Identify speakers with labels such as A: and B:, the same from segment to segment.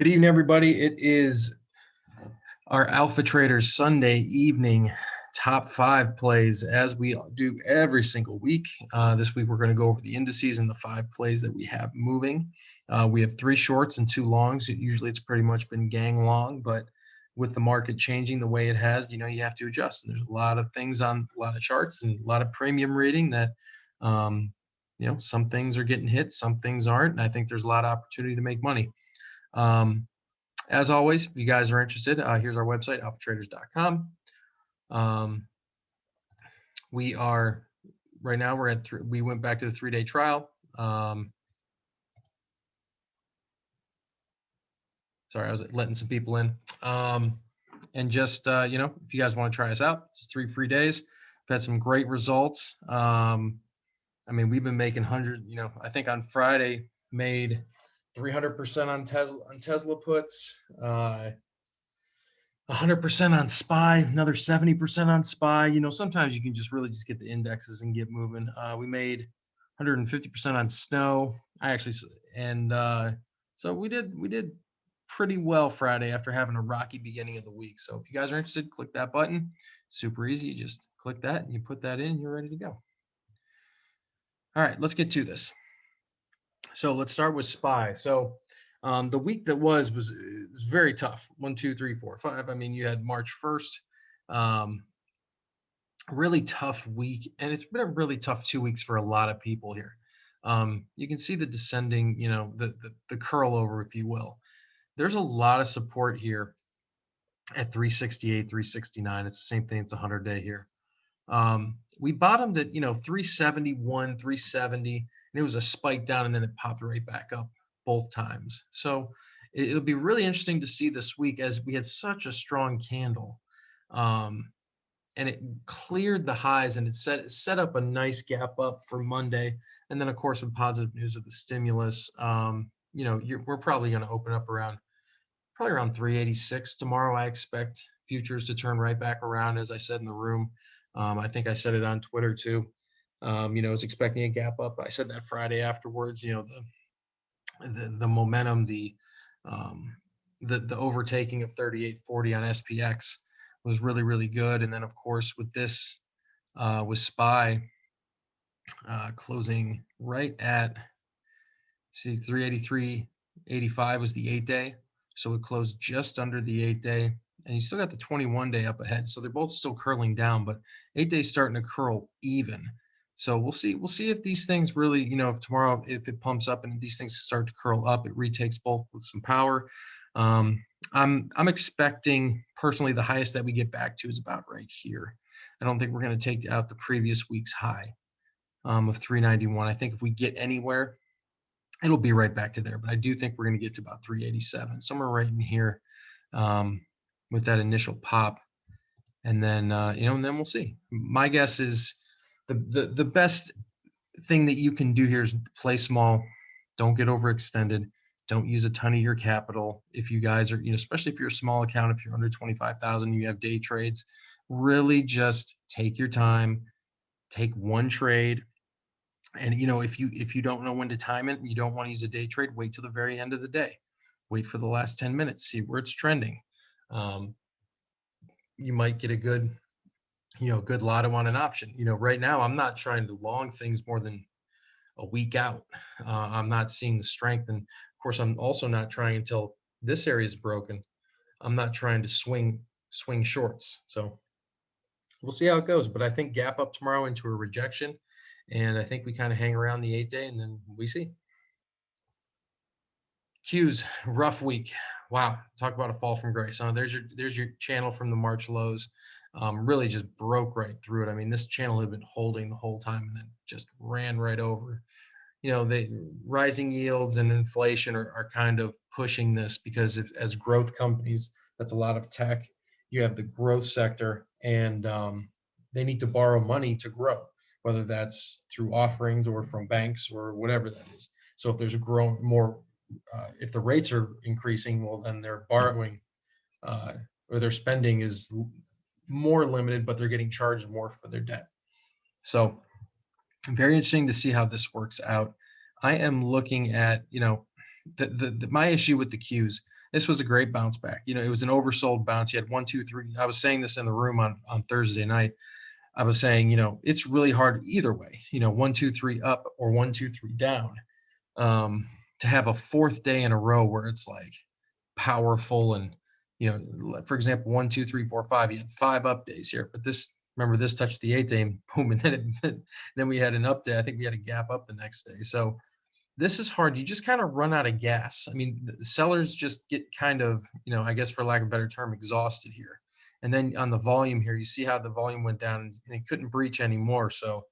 A: Good evening, everybody. It is our Alpha Traders Sunday evening top 5 plays, as we do every single week. This week, we're going to go over the indices and the 5 plays that we have moving. We have 3 shorts and 2 longs. Usually, it's pretty much been gang long, but with the market changing the way it has, you have to adjust. And there's a lot of things on a lot of charts and a lot of premium reading that, some things are getting hit, some things aren't. And I think there's a lot of opportunity to make money. As always, if you guys are interested, here's our website, alphatraders.com. We are right now, we went back to the 3-day trial. Sorry, I was letting some people in. And just, if you guys want to try us out, it's 3 free days. We've had some great results. We've been making hundreds, I think on Friday made 300% on Tesla puts, 100% on SPY, another 70% on SPY. Sometimes you can just really just get the indexes and get moving. We made 150% on Snow. So we did pretty well Friday after having a rocky beginning of the week. So if you guys are interested, click that button. Super easy. You just click that and you put that in, you're ready to go. All right, let's get to this. So let's start with SPY. So the week that was very tough. 1, 2, 3, 4, 5. You had March 1st. Really tough week, and it's been a really tough 2 weeks for a lot of people here. You can see the descending, the curl over, if you will. There's a lot of support here at 368, 369. It's the same thing. It's a 100-day here. We bottomed at 371, 370, and it was a spike down, and then it popped right back up both times. So it'll be really interesting to see this week, as we had such a strong candle, and it cleared the highs, and it set up a nice gap up for Monday. And then, of course, with positive news of the stimulus, we're probably going to open up around 386 tomorrow. I expect futures to turn right back around, as I said in the room. I think I said it on Twitter too. I was expecting a gap up. I said that Friday afterwards. The momentum, the overtaking of 38.40 on SPX was really, really good. And then, of course, with this, with SPY closing right at 383.85 was the 8-day. So it closed just under the 8-day. And you still got the 21-day up ahead. So they're both still curling down, but 8-day starting to curl even. So we'll see. We'll see if these things really, if tomorrow, if it pumps up and these things start to curl up, it retakes both with some power. I'm expecting personally the highest that we get back to is about right here. I don't think we're going to take out the previous week's high of 391. I think if we get anywhere, it'll be right back to there. But I do think we're going to get to about 387, somewhere right in here, with that initial pop. And then, and then we'll see. My guess is the best thing that you can do here is play small. Don't get overextended. Don't use a ton of your capital. If you guys are, especially if you're a small account, if you're under 25,000, you have day trades, really just take your time, take one trade. And, if you don't know when to time it, you don't want to use a day trade, wait till the very end of the day. Wait for the last 10 minutes, see where it's trending. You might get a good lotto on an option. Right now I'm not trying to long things more than a week out. I'm not seeing the strength. And of course, I'm also not trying until this area is broken. I'm not trying to swing shorts. So we'll see how it goes. But I think gap up tomorrow into a rejection. And I think we kind of hang around the 8-day and then we see. Qs, rough week. Wow. Talk about a fall from grace. There's your channel from the March lows. Really just broke right through it. This channel had been holding the whole time and then just ran right over. The rising yields and inflation are kind of pushing this, because as growth companies, that's a lot of tech. You have the growth sector, and they need to borrow money to grow, whether that's through offerings or from banks or whatever that is. So if there's if the rates are increasing, well, then they're borrowing or their spending is more limited, but they're getting charged more for their debt. So very interesting to see how this works out. I am looking at, my issue with the Qs, this was a great bounce back. It was an oversold bounce. You had 1, 2, 3. I was saying this in the room on Thursday night. I was saying, it's really hard either way, 1, 2, 3 up or 1, 2, 3 down. To have a fourth day in a row where it's like powerful and, for example, 1, 2, 3, 4, 5, you had 5 up days here, but remember this touched the 8th day and boom, and then we had an up day. I think we had a gap up the next day. So this is hard. You just kind of run out of gas. I mean, the sellers just get kind of, I guess for lack of a better term, exhausted here. And then on the volume here, you see how the volume went down and it couldn't breach anymore. So,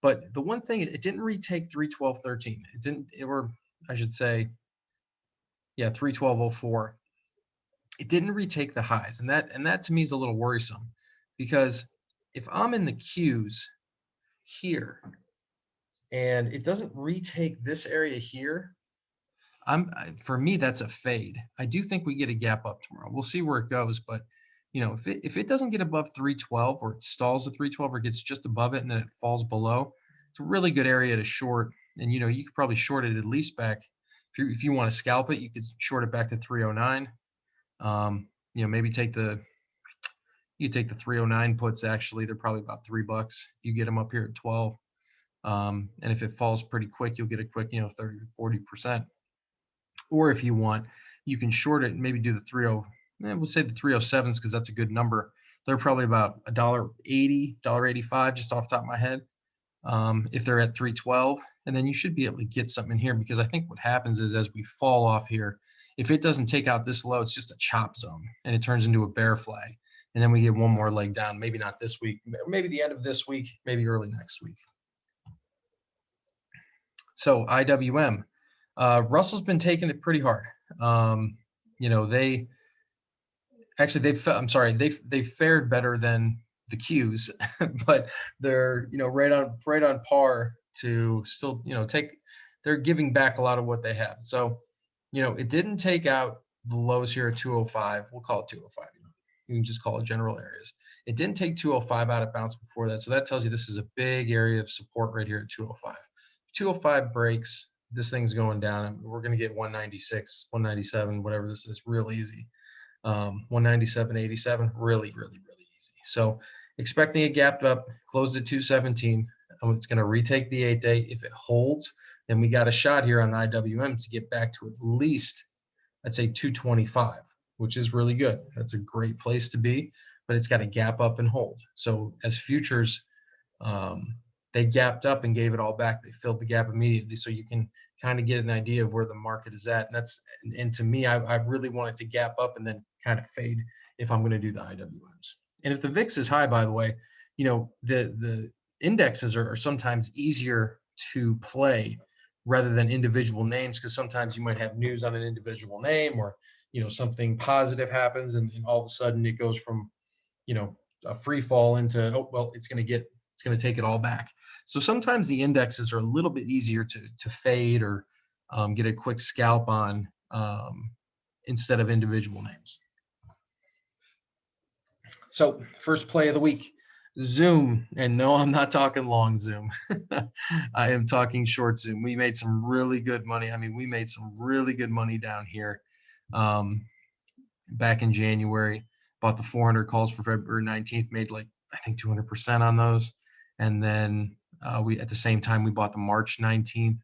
A: but the one thing, it didn't retake 312.13. It didn't, or I should say, yeah, 312.04. It didn't retake the highs. And that to me is a little worrisome, because if I'm in the Qs here and it doesn't retake this area here, for me, that's a fade. I do think we get a gap up tomorrow. We'll see where it goes, but if it doesn't get above 312, or it stalls at 312, or gets just above it and then it falls below, it's a really good area to short. And you could probably short it at least back. If you want to scalp it, you could short it back to 309. Maybe take the 309 puts. Actually, they're probably about $3 if you get them up here at 12. And if it falls pretty quick, you'll get a quick 30 to 40%. Or if you want, you can short it and maybe do the 30. We'll say the 307s because that's a good number. They're probably about $1.80, $1.85, just off the top of my head. If they're at 312, and then you should be able to get something in here, because I think what happens is as we fall off here, if it doesn't take out this low, it's just a chop zone and it turns into a bear flag. And then we get one more leg down, maybe not this week, maybe the end of this week, maybe early next week. So IWM, Russell's been taking it pretty hard. They fared better than the Qs, but they're right on par to still they're giving back a lot of what they have. So it didn't take out the lows here at 205. We'll call it 205. You can just call it general areas. It didn't take 205 out of bounce before that, so that tells you this is a big area of support right here at 205. If 205 breaks, this thing's going down, and we're going to get 196, 197, whatever this is, real easy. 197.87, really, really, really easy. So expecting it gapped up, closed at 217. It's going to retake the 8-day. If it holds, then we got a shot here on the IWM to get back to at least, I'd say 225, which is really good. That's a great place to be, but it's got to gap up and hold. So as futures, they gapped up and gave it all back. They filled the gap immediately. So you can kind of get an idea of where the market is at. And to me, I really want it to gap up and then kind of fade if I'm going to do the IWMs. And if the VIX is high, by the way, the indexes are sometimes easier to play rather than individual names, because sometimes you might have news on an individual name, or something positive happens and all of a sudden it goes from a free fall into, oh well, it's going to take it all back. So sometimes the indexes are a little bit easier to fade or get a quick scalp on instead of individual names. So first play of the week, Zoom. And no, I'm not talking long Zoom. I am talking short Zoom. We made some really good money. I mean, we made some really good money down here back in January. Bought the 400 calls for February 19th, made like, I think 200% on those. And then we, at the same time, we bought the March 19th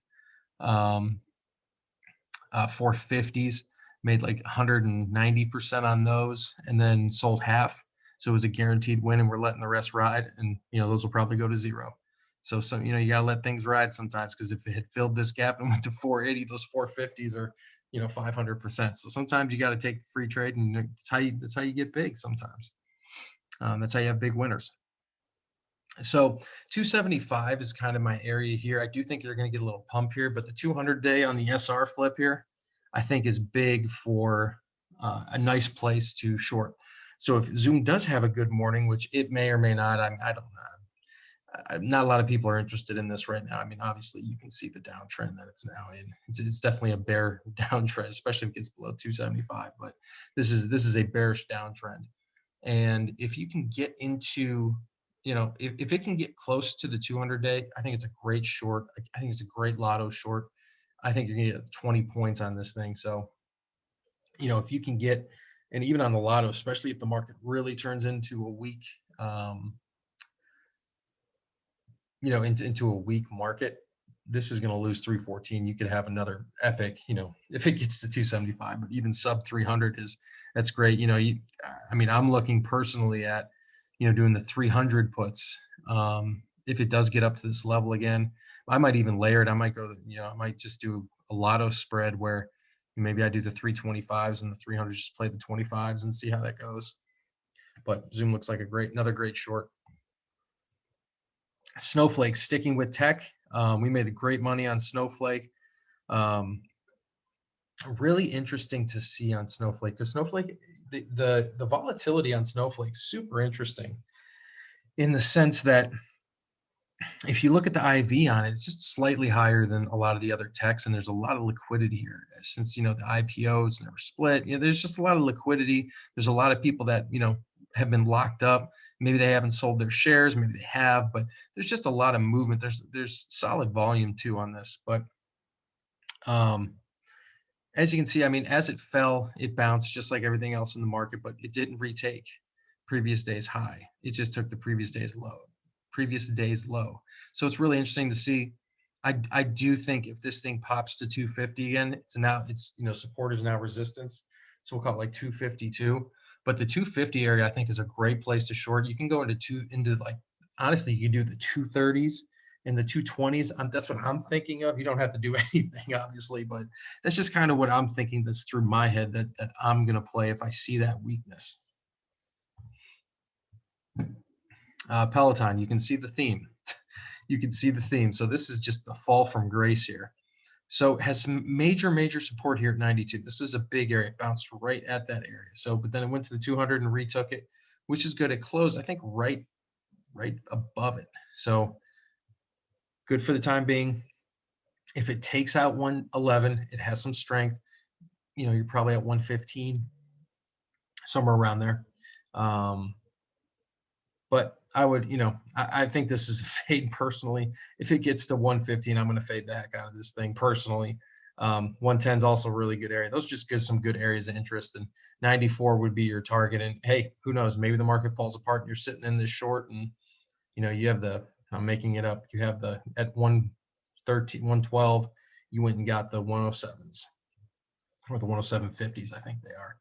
A: 450s, made like 190% on those, and then sold half. So it was a guaranteed win, and we're letting the rest ride. And, those will probably go to zero. So some, you got to let things ride sometimes, because if it had filled this gap and went to 480, those 450s are, 500%. So sometimes you got to take the free trade, and that's how you get big sometimes. That's how you have big winners. So 275 is kind of my area here. I do think you're going to get a little pump here, but the 200-day on the SR flip here, I think is big for a nice place to short. So if Zoom does have a good morning, which it may or may not, I don't know. Not a lot of people are interested in this right now. I mean, obviously you can see the downtrend that it's now in. It's definitely a bear downtrend, especially if it gets below 275. But this is a bearish downtrend. And if you can get into, if it can get close to the 200-day, I think it's a great short. I think it's a great lotto short. I think you're gonna get 20 points on this thing. So, if you can get, and even on the lotto, especially if the market really turns into a weak, um, into a weak market, this is going to lose 314. You could have another epic, if it gets to 275, but even sub 300 that's great. I'm looking personally at, doing the 300 puts. If it does get up to this level again, I might even layer it. I might go, I might just do a lotto spread where maybe I do the 325s and the 300s, just play the 25s and see how that goes. But Zoom looks like another great short. Snowflake, sticking with tech. We made great money on Snowflake. Really interesting to see on Snowflake, because Snowflake, the volatility on Snowflake, super interesting in the sense that if you look at the IV on it, it's just slightly higher than a lot of the other techs, and there's a lot of liquidity here. Since the IPOs never split, there's just a lot of liquidity. There's a lot of people that have been locked up. Maybe they haven't sold their shares, maybe they have, but there's just a lot of movement. There's solid volume too on this. But as you can see, as it fell, it bounced just like everything else in the market, but it didn't retake previous day's high. It just took the previous day's low. So it's really interesting to see. I do think if this thing pops to 250 again, it's support is now resistance. So we'll call it like 252. But the 250 area, I think, is a great place to short. You can go into like, honestly, you do the 230s and the 220s. That's what I'm thinking of. You don't have to do anything, obviously, but that's just kind of what I'm thinking that's through my head that I'm going to play if I see that weakness. Peloton, you can see the theme. So this is just a fall from grace here. So it has some major support here at 92. This is a big area. It bounced right at that area. So, but then it went to the 200 and retook it, which is good. It closed, I think, right above it. So good for the time being. If it takes out 111, it has some strength. You're probably at 115, somewhere around there. But I would, I think this is a fade personally. If it gets to 115, I'm going to fade the heck out of this thing personally. 110 is also a really good area. Those just give some good areas of interest, and 94 would be your target. And hey, who knows? Maybe the market falls apart and you're sitting in this short, and you have I'm making it up. You have at 113, 112, you went and got the 107s or the 107.50s, I think they are.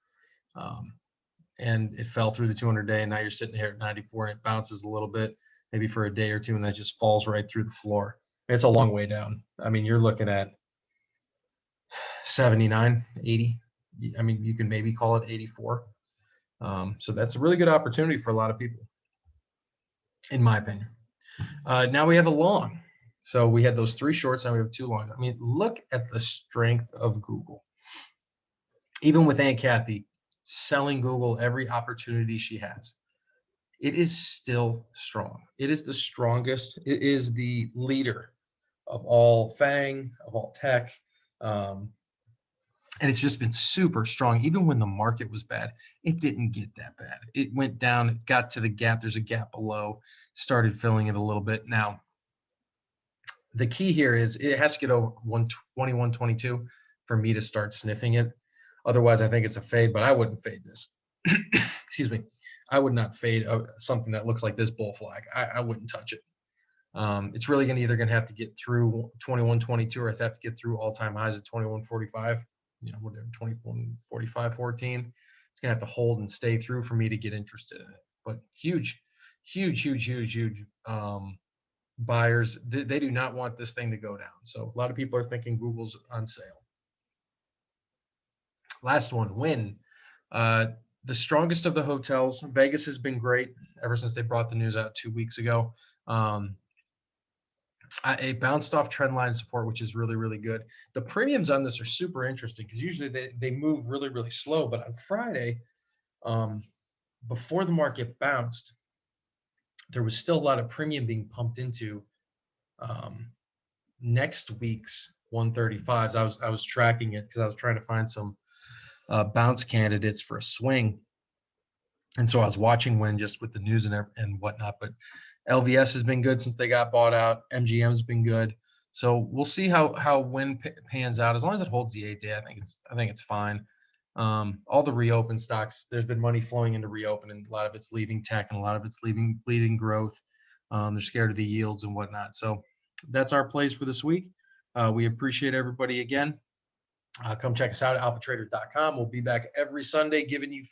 A: And it fell through the 200-day, and now you're sitting here at 94, and it bounces a little bit, maybe for a day or two, and that just falls right through the floor. It's a long way down. You're looking at 79, 80. You can maybe call it 84. So that's a really good opportunity for a lot of people, in my opinion. Now we have a long. So we had those 3 shorts, now we have 2 longs. Look at the strength of Google. Even with Aunt Kathy selling Google every opportunity she has, it is still strong. It is the strongest. It is the leader of all FANG, of all tech. And it's just been super strong. Even when the market was bad, it didn't get that bad. It went down, it got to the gap. There's a gap below, started filling it a little bit. Now, the key here is it has to get over 120, 122 for me to start sniffing it. Otherwise, I think it's a fade, but I wouldn't fade this. Excuse me. I would not fade something that looks like this bull flag. I wouldn't touch it. It's really either going to have to get through 21.22, or I have to get through all-time highs at 21.45, whatever, 21.45.14. It's going to have to hold and stay through for me to get interested in it. But huge buyers, they do not want this thing to go down. So a lot of people are thinking Google's on sale. Last one, Wynn. The strongest of the hotels. Vegas has been great ever since they brought the news out 2 weeks ago. It bounced off trend line support, which is really good. The premiums on this are super interesting because usually they move really slow. But on Friday, before the market bounced, there was still a lot of premium being pumped into next week's 135s. I was tracking it because I was trying to find some bounce candidates for a swing. And so I was watching Wynn just with the news and whatnot. But LVS has been good since they got bought out. MGM has been good. So we'll see how win pans out. As long as it holds the 8 day, I think it's fine. All the reopen stocks, there's been money flowing into reopen, and a lot of it's leaving tech, and a lot of it's leaving bleeding growth. They're scared of the yields and whatnot. So that's our plays for this week. We appreciate everybody again. Come check us out at alphatraders.com. We'll be back every Sunday giving you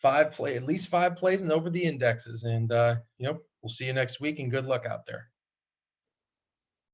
A: at least five plays and over the indexes. And we'll see you next week, and good luck out there.